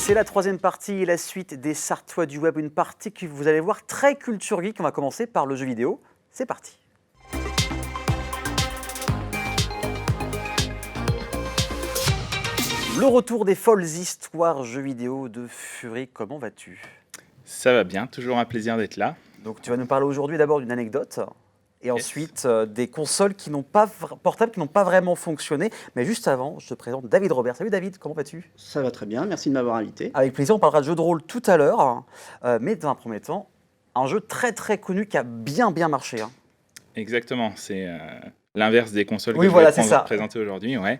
C'est la troisième partie et la suite des Sartois du Web, une partie que vous allez voir très culture geek. On va commencer par le jeu vidéo. C'est parti. Le retour des folles histoires jeux vidéo de Fury, comment vas-tu? Ça va bien, toujours un plaisir d'être là. Donc tu vas nous parler aujourd'hui d'abord d'une anecdote et Yes. ensuite des consoles qui n'ont pas portables qui n'ont pas vraiment fonctionné. Mais juste avant, je te présente David Robert. Salut David, comment vas-tu? Ça va très bien, merci de m'avoir invité. Avec plaisir, on parlera de jeux de rôle tout à l'heure, mais dans un premier temps, un jeu très très connu qui a bien marché. Hein. Exactement, c'est l'inverse des consoles Oui, que voilà, je c'est vais ça. présenter aujourd'hui. Ouais.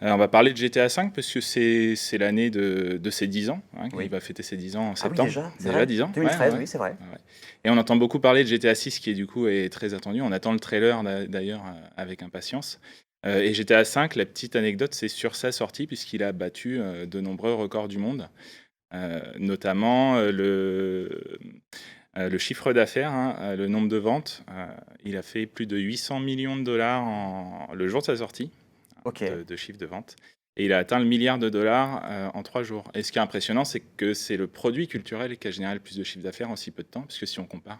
On va parler de GTA V parce que c'est l'année de ses 10 ans. Hein, Oui. Il va fêter ses 10 ans en Ah oui, septembre. déjà, c'est vrai. 10 ans. 2013, ouais. oui, c'est vrai. Ouais. Et on entend beaucoup parler de GTA 6 qui est du coup est très attendu. On attend le trailer d'ailleurs avec impatience. Et GTA V, la petite anecdote, c'est sur sa sortie puisqu'il a battu de nombreux records du monde. Notamment le chiffre d'affaires, hein, le nombre de ventes, il a fait plus de 800 millions de dollars le jour de sa sortie Ok. de chiffre de vente. Et il a atteint le milliard de dollars en 3 jours. Et ce qui est impressionnant, c'est que c'est le produit culturel qui a généré le plus de chiffre d'affaires en si peu de temps. Parce que si on compare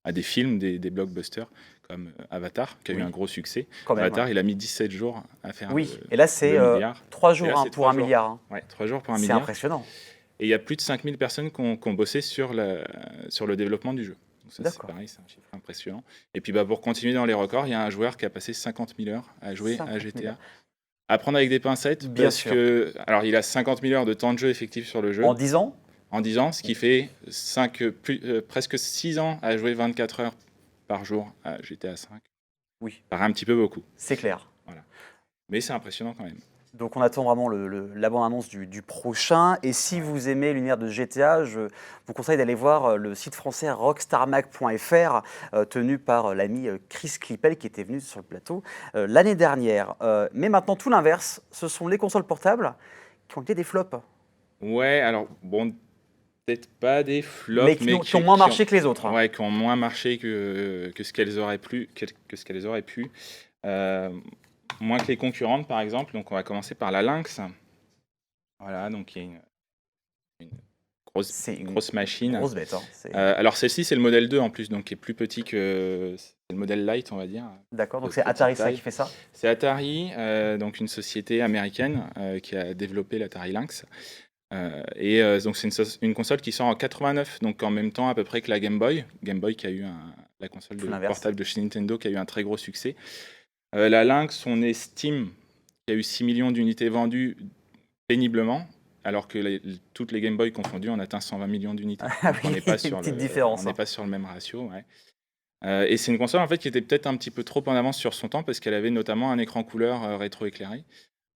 à des films, des blockbusters comme Avatar, qui a eu Oui. un gros succès, Quand même, Avatar, ouais. il a mis 17 jours à faire Oui, et là c'est le milliard. 3 Et jours là, hein, c'est pour 3 un jours. milliard. Hein. Ouais, 3 jours pour un C'est milliard. impressionnant. Et il y a plus de 5000 personnes qui ont bossé sur le développement du jeu. Donc ça, c'est D'accord. pareil, c'est un chiffre impressionnant. Et puis pour continuer dans les records, il y a un joueur qui a passé 50 000 heures à jouer 50 à 000 GTA. heures. À prendre avec des pincettes, Bien parce sûr. que. Alors, il a 50 000 heures de temps de jeu effectif sur le jeu, En 10 ans, en 10 ans, ce qui fait presque 6 ans à jouer 24 heures par jour à GTA 5. oui, Ça paraît un petit peu beaucoup, c'est clair. mais c'est impressionnant quand même. Donc on attend vraiment la bande-annonce du prochain. Et si vous aimez l'univers de GTA, je vous conseille d'aller voir le site français rockstarmag.fr, tenu par l'ami Chris Clippel qui était venu sur le plateau l'année dernière. Mais maintenant tout l'inverse, ce sont les consoles portables qui ont été des flops, Ouais, alors, bon, peut-être pas des flops, mais qui ont moins marché que les autres. Hein. Ouais, qui ont moins marché que ce qu'elles auraient pu. Moins que les concurrentes, par exemple. Donc, on va commencer par la Lynx. Voilà, donc il y a une C'est une grosse machine. grosse bête. Hein. Alors, celle-ci, c'est le modèle 2 en plus, donc qui est plus petit que c'est le modèle Lite, on va dire. D'accord, donc de c'est petite Atari ça taille. qui fait ça. C'est Atari, donc une société américaine qui a développé l'Atari Lynx. Donc c'est une console qui sort en 89, donc en même temps à peu près que la Game Boy. Game Boy qui a eu la console Tout l'inverse. portable de chez Nintendo qui a eu un très gros succès. La Lynx, on estime qu'il y a eu 6 millions d'unités vendues péniblement, alors que toutes les Game Boy confondues, on atteint 120 millions d'unités. Ah Donc oui, on n'est pas une petite différence. on n'est pas sur le même ratio. Ouais. Et c'est une console en fait qui était peut-être un petit peu trop en avance sur son temps parce qu'elle avait notamment un écran couleur rétroéclairé.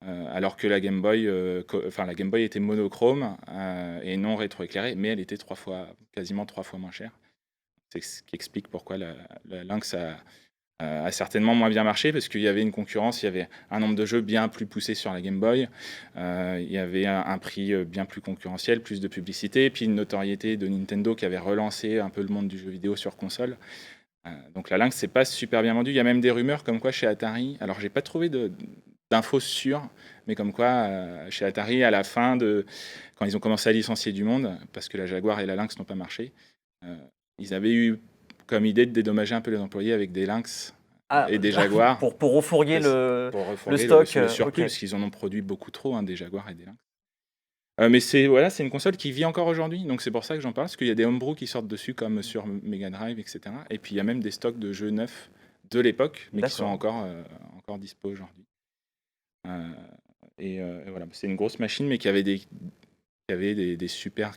Alors que la Game Boy était monochrome et non rétroéclairée, mais elle était quasiment 3 fois moins chère. C'est ce qui explique pourquoi la Lynx a certainement moins bien marché, parce qu'il y avait une concurrence, il y avait un nombre de jeux bien plus poussé sur la Game Boy, il y avait un prix bien plus concurrentiel, plus de publicité, puis une notoriété de Nintendo qui avait relancé un peu le monde du jeu vidéo sur console. Donc la Lynx, c'est pas super bien vendu. Il y a même des rumeurs comme quoi chez Atari, alors j'ai pas trouvé d'infos sûres, mais comme quoi chez Atari, à la fin quand ils ont commencé à licencier du monde, parce que la Jaguar et la Lynx n'ont pas marché, ils avaient eu comme idée de dédommager un peu les employés avec des Lynx et des Jaguars pour refourguer le refourguer stock. le surplus, Ok. parce qu'ils en ont produit beaucoup trop, hein, des Jaguars et des Lynx. Mais c'est une console qui vit encore aujourd'hui, donc c'est pour ça que j'en parle, parce qu'il y a des homebrew qui sortent dessus, comme sur Mega Drive, etc. Et puis il y a même des stocks de jeux neufs de l'époque, mais qui sont encore dispo aujourd'hui. Et voilà, c'est une grosse machine, mais qui avait des superbes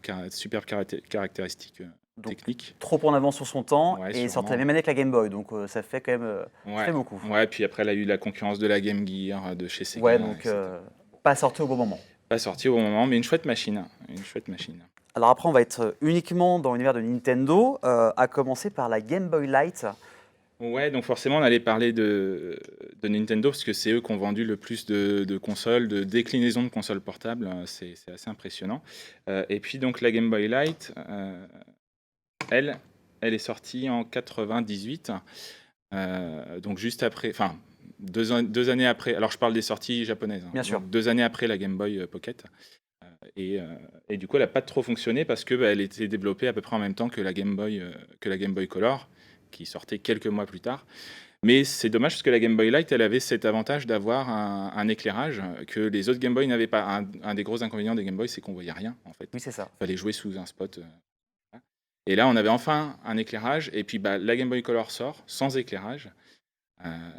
caractéristiques Donc, techniques. trop en avance sur son temps Ouais, et sûrement. sortait la même année que la Game Boy, donc ça fait quand même ça fait beaucoup. Ouais, puis après, elle a eu la concurrence de la Game Gear, de chez Sega. Ouais, donc etc. pas sorti au bon moment. Pas sorti au bon moment, mais une chouette machine. Une chouette machine. Alors après, on va être uniquement dans l'univers de Nintendo, à commencer par la Game Boy Light. Ouais, donc forcément, on allait parler de Nintendo, parce que c'est eux qui ont vendu le plus de consoles, de déclinaisons de consoles portables. C'est assez impressionnant. Et puis, donc, la Game Boy Light, elle est sortie en 98. Donc, juste après, enfin, 2 années après. Alors, je parle des sorties japonaises. Hein. Bien sûr. Donc, 2 années après la Game Boy Pocket. et du coup, elle n'a pas trop fonctionné parce que elle était développée à peu près en même temps que la Game Boy Color, qui sortait quelques mois plus tard. Mais c'est dommage parce que la Game Boy Light, elle avait cet avantage d'avoir un éclairage que les autres Game Boy n'avaient pas. Un des gros inconvénients des Game Boy, c'est qu'on voyait rien en fait. Oui, c'est ça. Il fallait jouer sous un spot. Voilà. Et là, on avait enfin un éclairage. Et puis, la Game Boy Color sort sans éclairage.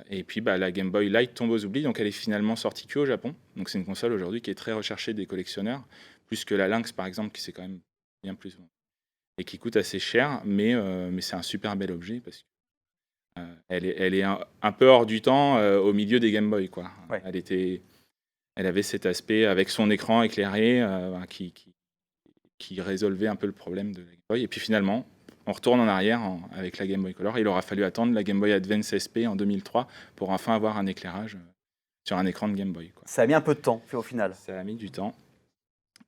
Et puis, la Game Boy Light tombe aux oublies. Donc, elle est finalement sortie qu'au Japon. Donc, c'est une console aujourd'hui qui est très recherchée des collectionneurs, plus que la Lynx, par exemple, qui c'est quand même bien plus et qui coûte assez cher. Mais c'est un super bel objet parce que elle est un peu hors du temps au milieu des Game Boy, quoi. Ouais. Elle avait cet aspect avec son écran éclairé qui résolvait un peu le problème de la Game Boy. Et puis finalement, on retourne en arrière avec la Game Boy Color. Il aura fallu attendre la Game Boy Advance SP en 2003 pour enfin avoir un éclairage sur un écran de Game Boy, quoi. Ça a mis un peu de temps, au final. Ça a mis du temps.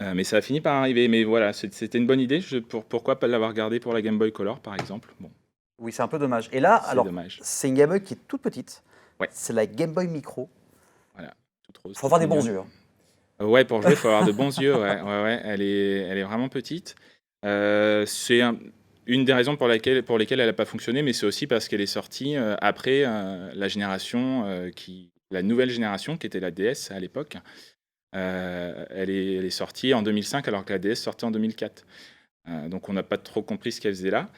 Mais ça a fini par arriver. Mais voilà, c'était une bonne idée. Pourquoi pas l'avoir gardé pour la Game Boy Color, par exemple. Bon, Oui, c'est un peu dommage. Et là, c'est alors, dommage. c'est une Game Boy qui est toute petite. Ouais. C'est la Game Boy Micro. Voilà, toute rose. Il faut avoir des toute bons mignonne. yeux. Ouais, pour jouer, il faut avoir de bons yeux. Ouais. Elle est vraiment petite. C'est une des raisons pour lesquelles elle n'a pas fonctionné, mais c'est aussi parce qu'elle est sortie après la nouvelle génération, qui était la DS à l'époque. Elle est sortie en 2005, alors que la DS sortait en 2004. Donc, on n'a pas trop compris ce qu'elle faisait là.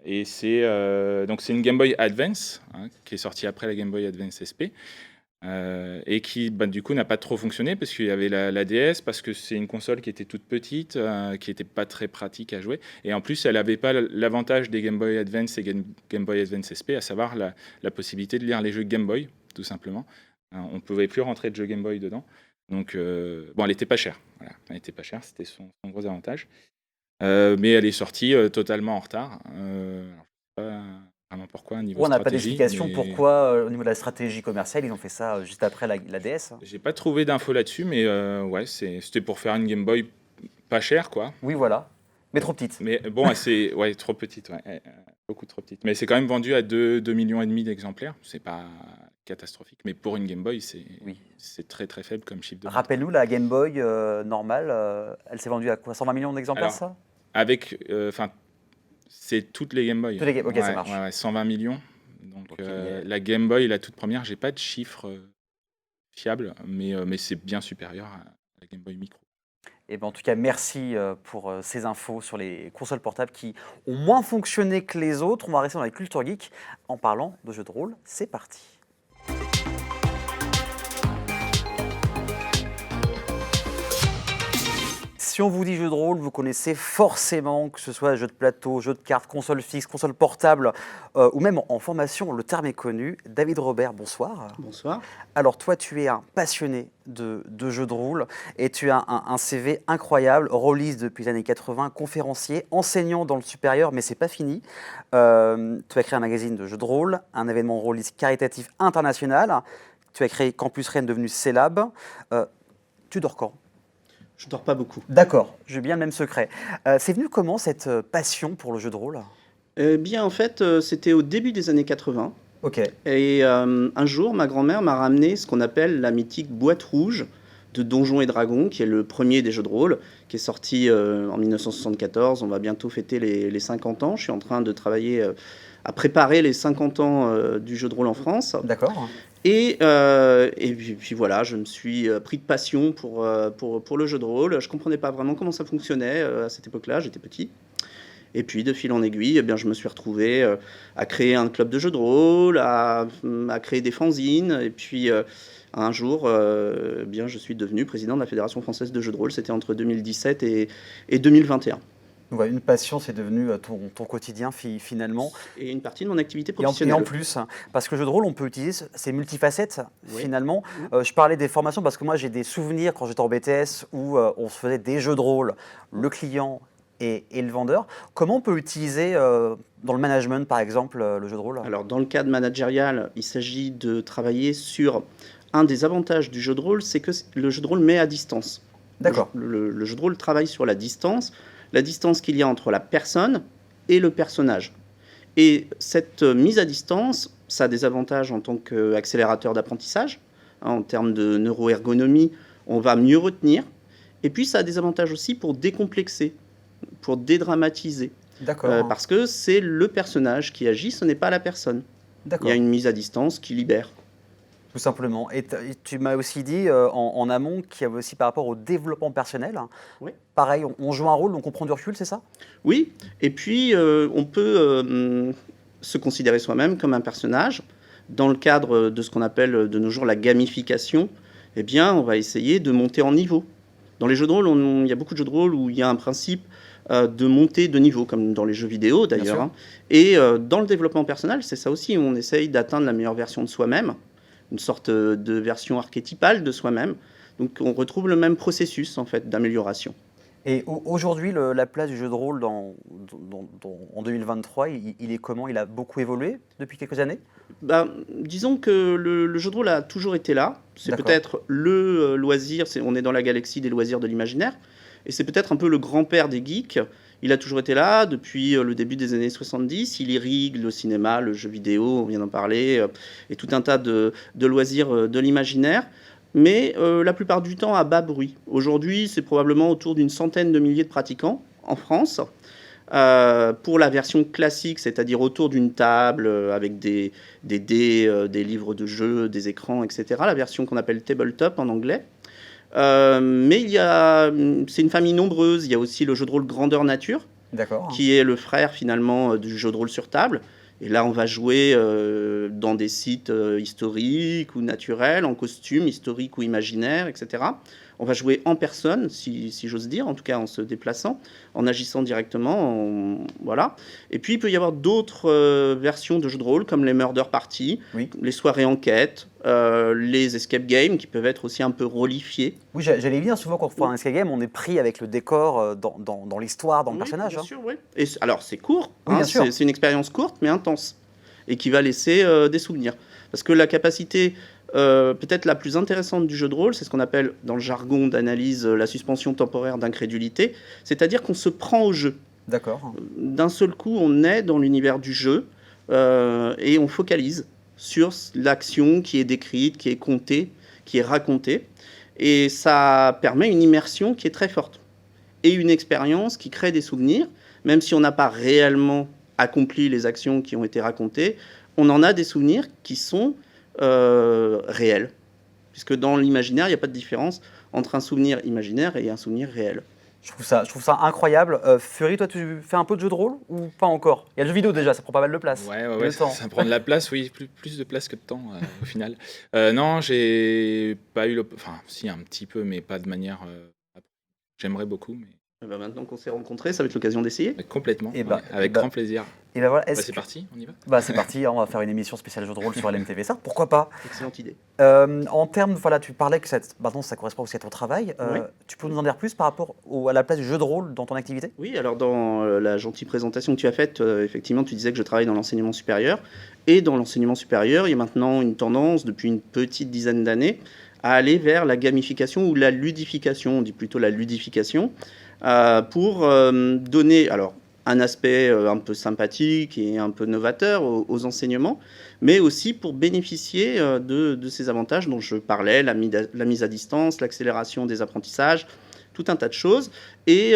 Et c'est une Game Boy Advance, qui est sortie après la Game Boy Advance SP. Et qui du coup n'a pas trop fonctionné parce qu'il y avait la DS, parce que c'est une console qui était toute petite, qui n'était pas très pratique à jouer, et en plus elle n'avait pas l'avantage des Game Boy Advance et Game Boy Advance SP, à savoir la possibilité de lire les jeux Game Boy, tout simplement. On ne pouvait plus rentrer de jeux Game Boy dedans, donc elle n'était pas chère, voilà. Elle n'était pas chère, c'était son gros avantage, mais elle est sortie totalement en retard. Alors, je sais pas vraiment pourquoi, niveau On n'a pas stratégie, d'explication mais pourquoi, au niveau de la stratégie commerciale, ils ont fait ça juste après la DS. j'ai pas trouvé d'infos là-dessus, mais ouais, c'était pour faire une Game Boy pas chère, quoi. Oui, voilà. Mais trop petite. Mais bon, c'est ouais, trop petite, ouais, beaucoup trop petite. Mais c'est quand même vendu à 2,5 millions d'exemplaires. C'est pas catastrophique, mais pour une Game Boy, Oui. c'est très très faible comme chiffre de vente. Rappelle-nous, la Game Boy normale, elle s'est vendue à quoi? 120 millions d'exemplaires, Alors, ça? Avec, c'est toutes les Game Boy. Toutes les Game- ok, ça Ouais, marche. ouais, 120 millions. Donc Ok. la Game Boy, la toute première, j'ai pas de chiffres fiables, mais c'est bien supérieur à la Game Boy Micro. Et ben, en tout cas, merci pour ces infos sur les consoles portables qui ont moins fonctionné que les autres. On va rester dans la culture geek en parlant de jeux de rôle. C'est parti. Si on vous dit jeu de rôle, vous connaissez forcément, que ce soit jeu de plateau, jeu de cartes, console fixe, console portable ou même en formation, le terme est connu. David Robert, bonsoir. Bonsoir. Alors toi, tu es un passionné de jeux de rôle et tu as un CV incroyable, rôliste depuis les années 80, conférencier, enseignant dans le supérieur, mais c'est pas fini. Tu as créé un magazine de jeux de rôle, un événement rôliste caritatif international. Tu as créé Campus Rennes devenu Célab. Tu dors quand? Je dors pas beaucoup. D'accord, j'ai bien le même secret. C'est venu comment cette passion pour le jeu de rôle? Eh bien, en fait, c'était au début des années 80. Ok, Et un jour, ma grand-mère m'a ramené ce qu'on appelle la mythique boîte rouge de Donjons et Dragons, qui est le premier des jeux de rôle, qui est sorti en 1974. On va bientôt fêter les 50 ans. Je suis en train de travailler à préparer les 50 ans du jeu de rôle en France. d'accord. Et puis voilà, je me suis pris de passion pour le jeu de rôle. Je ne comprenais pas vraiment comment ça fonctionnait à cette époque-là, j'étais petit. Et puis, de fil en aiguille, eh bien, je me suis retrouvé à créer un club de jeux de rôle, à créer des fanzines. Et puis, un jour, eh bien, je suis devenu président de la Fédération française de jeux de rôle. C'était entre 2017 et 2021. Donc, voilà, une passion, c'est devenu ton quotidien finalement. Et une partie de mon activité Et en professionnelle. plus, parce que le jeu de rôle, on peut utiliser, c'est multifacette Oui. finalement. Je parlais des formations parce que moi j'ai des souvenirs quand j'étais en BTS où on se faisait des jeux de rôle, le client et le vendeur. Comment on peut utiliser dans le management par exemple le jeu de rôle? Alors, dans le cadre managérial, il s'agit de travailler sur un des avantages du jeu de rôle, c'est que le jeu de rôle met à distance. D'accord. Le jeu de rôle travaille sur la distance qu'il y a entre la personne et le personnage. Et cette mise à distance, ça a des avantages en tant qu'accélérateur d'apprentissage. En termes de neuroergonomie, on va mieux retenir. Et puis ça a des avantages aussi pour décomplexer, pour dédramatiser. D'accord, Parce que c'est le personnage qui agit, ce n'est pas la personne. Il y d'accord. a une mise à distance qui libère. Tout simplement. Et tu m'as aussi dit en amont qu'il y avait aussi par rapport au développement personnel. Oui. Pareil, on joue un rôle, donc on prend du recul, c'est ça? Oui, et puis on peut se considérer soi-même comme un personnage. Dans le cadre de ce qu'on appelle de nos jours la gamification, eh bien, on va essayer de monter en niveau. Dans les jeux de rôle, il y a beaucoup de jeux de rôle où il y a un principe de montée de niveau, comme dans les jeux vidéo Bien d'ailleurs. sûr. Hein. Et dans le développement personnel, c'est ça aussi, on essaye d'atteindre la meilleure version de soi-même, une sorte de version archétypale de soi-même. Donc on retrouve le même processus en fait d'amélioration. Et aujourd'hui, la place du jeu de rôle en 2023, il est comment? Il a beaucoup évolué depuis quelques années? Bah, disons que le jeu de rôle a toujours été là. C'est D'accord. peut-être le loisir, on est dans la galaxie des loisirs de l'imaginaire, et c'est peut-être un peu le grand-père des geeks. Il a toujours été là depuis le début des années 70. Il irrigue le cinéma, le jeu vidéo, on vient d'en parler, et tout un tas de loisirs de l'imaginaire, mais la plupart du temps à bas bruit. Aujourd'hui, c'est probablement autour d'une centaine de milliers de pratiquants en France. Pour la version classique, c'est-à-dire autour d'une table avec des dés, des livres de jeu, des écrans, etc. La version qu'on appelle tabletop en anglais. Mais c'est une famille nombreuse. Il y a aussi le jeu de rôle grandeur nature, D'accord. qui est le frère finalement du jeu de rôle sur table. Et là, on va jouer dans des sites historiques ou naturels, en costume historique ou imaginaire, etc. On va jouer en personne, si j'ose dire, en tout cas en se déplaçant, en agissant directement. Voilà. Et puis, il peut y avoir d'autres versions de jeux de rôle, comme les murder parties, Oui. les soirées enquête, les escape games, qui peuvent être aussi un peu rôlifiés. Oui, j'allais dire, souvent quand on fait un escape game, on est pris avec le décor dans l'histoire, dans le Oui, personnage. bien Hein. sûr, oui. Et alors, c'est court, Oui, hein, bien sûr. c'est une expérience courte, mais intense, et qui va laisser des souvenirs. Parce que la capacité peut-être la plus intéressante du jeu de rôle, c'est ce qu'on appelle dans le jargon d'analyse la suspension temporaire d'incrédulité, c'est-à-dire qu'on se prend au jeu. D'accord. D'un seul coup, on est dans l'univers du jeu et on focalise sur l'action qui est décrite, qui est contée, qui est racontée. Et ça permet une immersion qui est très forte et une expérience qui crée des souvenirs, même si on n'a pas réellement accompli les actions qui ont été racontées, on en a des souvenirs qui sont réels. Puisque dans l'imaginaire, il n'y a pas de différence entre un souvenir imaginaire et un souvenir réel. Je trouve ça incroyable. Fury, toi, tu fais un peu de jeu de rôle ou pas encore? Il y a le jeu vidéo déjà, ça prend pas mal de place. Ouais, Et le temps. ça prend de la place, oui, plus de place que de temps au final. Non, j'ai pas eu enfin, si, un petit peu, mais pas de manière. J'aimerais beaucoup, mais Et ben maintenant qu'on s'est rencontrés, ça va être l'occasion d'essayer. complètement, Et bah, ouais, avec et bah, grand plaisir. Et ben voilà, Bah, est-ce c'est que... parti, on y va? Bah, c'est parti, hein, on va faire une émission spéciale jeu de rôle sur LMTV, ça, pourquoi pas? Excellente idée. En termes, voilà, tu parlais que maintenant ça correspond aussi à ton travail. Oui. Tu peux nous en dire plus par rapport à la place du jeu de rôle dans ton activité? Oui, alors dans la gentille présentation que tu as faite, effectivement, tu disais que je travaille dans l'enseignement supérieur. Et dans l'enseignement supérieur, il y a maintenant une tendance, depuis une petite dizaine d'années, à aller vers la gamification ou la ludification, on dit plutôt la ludification, pour donner alors, un aspect un peu sympathique et un peu novateur aux enseignements, mais aussi pour bénéficier de ces avantages dont je parlais, la mise à distance, l'accélération des apprentissages, tout un tas de choses. Et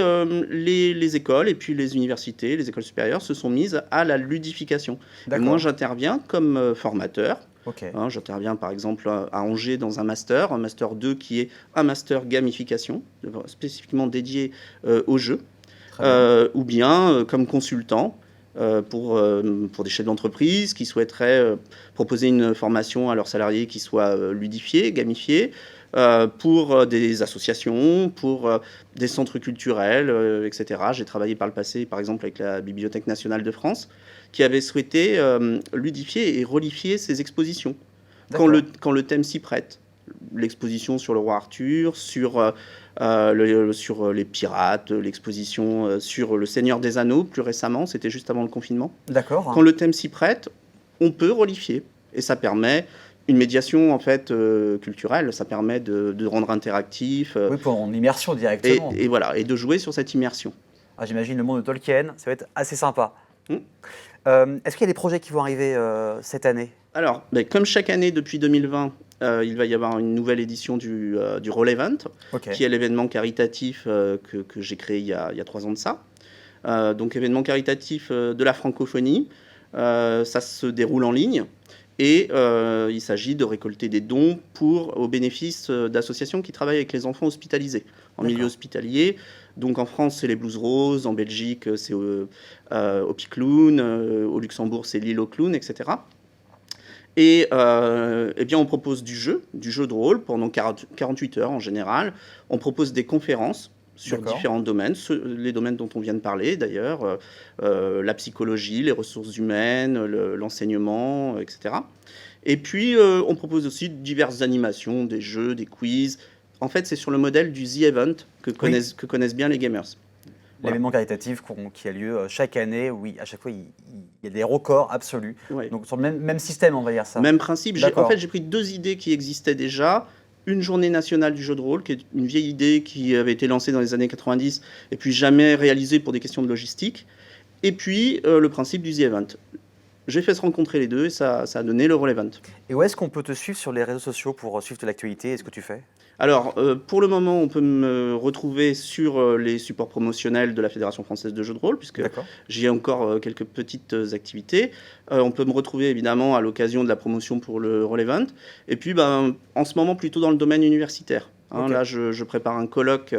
les écoles et puis les universités, les écoles supérieures se sont mises à la ludification. Et moi, j'interviens comme formateur. Ok. Hein, j'interviens par exemple à Angers dans un master 2 qui est un master gamification, spécifiquement dédié au jeu, ou bien comme consultant pour des chefs d'entreprise qui souhaiteraient proposer une formation à leurs salariés qui soit ludifiée, gamifiée, pour des associations, pour des centres culturels, etc. J'ai travaillé par le passé, par exemple, avec la Bibliothèque nationale de France, qui avait souhaité ludifier et relifier ses expositions, quand le thème s'y prête. L'exposition sur le roi Arthur, sur les pirates, l'exposition sur le Seigneur des Anneaux, plus récemment, c'était juste avant le confinement. D'accord. Quand le thème s'y prête, on peut relifier, et ça permet une médiation en fait culturelle, ça permet de rendre interactif. Oui, pour en immersion directement. Et voilà, et de jouer sur cette immersion. Ah, j'imagine le monde de Tolkien, ça va être assez sympa. Mm. Est-ce qu'il y a des projets qui vont arriver cette année? Alors, comme chaque année depuis 2020, il va y avoir une nouvelle édition du Roll Event, Ok. qui est l'événement caritatif que j'ai créé il y a 3 ans de ça. Donc, événement caritatif de la francophonie. Ça se déroule en ligne. Et il s'agit de récolter des dons au bénéfice d'associations qui travaillent avec les enfants hospitalisés, en milieu D'accord. hospitalier. Donc en France, c'est les Blues Roses, en Belgique, c'est Opiclown, au Luxembourg, c'est Lille au Clown, etc. Et eh bien, on propose du jeu de rôle pendant 48 heures en général. On propose des conférences sur D'accord. différents domaines, les domaines dont on vient de parler d'ailleurs, la psychologie, les ressources humaines, l'enseignement, etc. Et puis, on propose aussi diverses animations, des jeux, des quiz. En fait, c'est sur le modèle du The Event que connaissent bien les gamers. Voilà. L'événement caritatif qui a lieu chaque année, oui, à chaque fois, il y a des records absolus. Ouais. Donc, sur le même système, on va dire ça. Même principe. D'accord. En fait, j'ai pris 2 idées qui existaient déjà. Une journée nationale du jeu de rôle, qui est une vieille idée qui avait été lancée dans les années 90 et puis jamais réalisée pour des questions de logistique. Et puis, le principe du The Event. J'ai fait se rencontrer les deux et ça a donné le Roll Event. Et où est-ce qu'on peut te suivre sur les réseaux sociaux pour suivre de l'actualité et ce que tu fais? Alors, pour le moment, on peut me retrouver sur les supports promotionnels de la Fédération française de jeux de rôle, puisque D'accord. j'ai encore quelques petites activités. On peut me retrouver évidemment à l'occasion de la promotion pour le Roll Event. Et puis, en ce moment, plutôt dans le domaine universitaire. Ok. Là, je prépare un colloque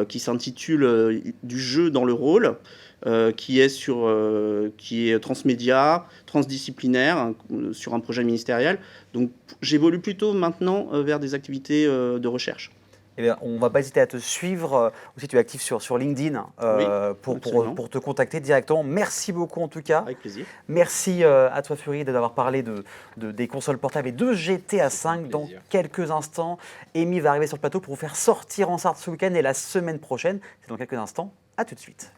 qui s'intitule Du jeu dans le rôle. Qui est transmédia, transdisciplinaire, sur un projet ministériel. Donc j'évolue plutôt maintenant vers des activités de recherche. Eh bien, on ne va pas hésiter à te suivre. Aussi, tu es actif sur LinkedIn Oui, pour absolument. te contacter directement. Merci beaucoup en tout cas. Avec plaisir. Merci à toi Fury d'avoir parlé des consoles portables et de GTA V. Dans plaisir. quelques instants, Amy va arriver sur le plateau pour vous faire sortir en Sarthe ce week-end et la semaine prochaine. C'est dans quelques instants. À tout de suite.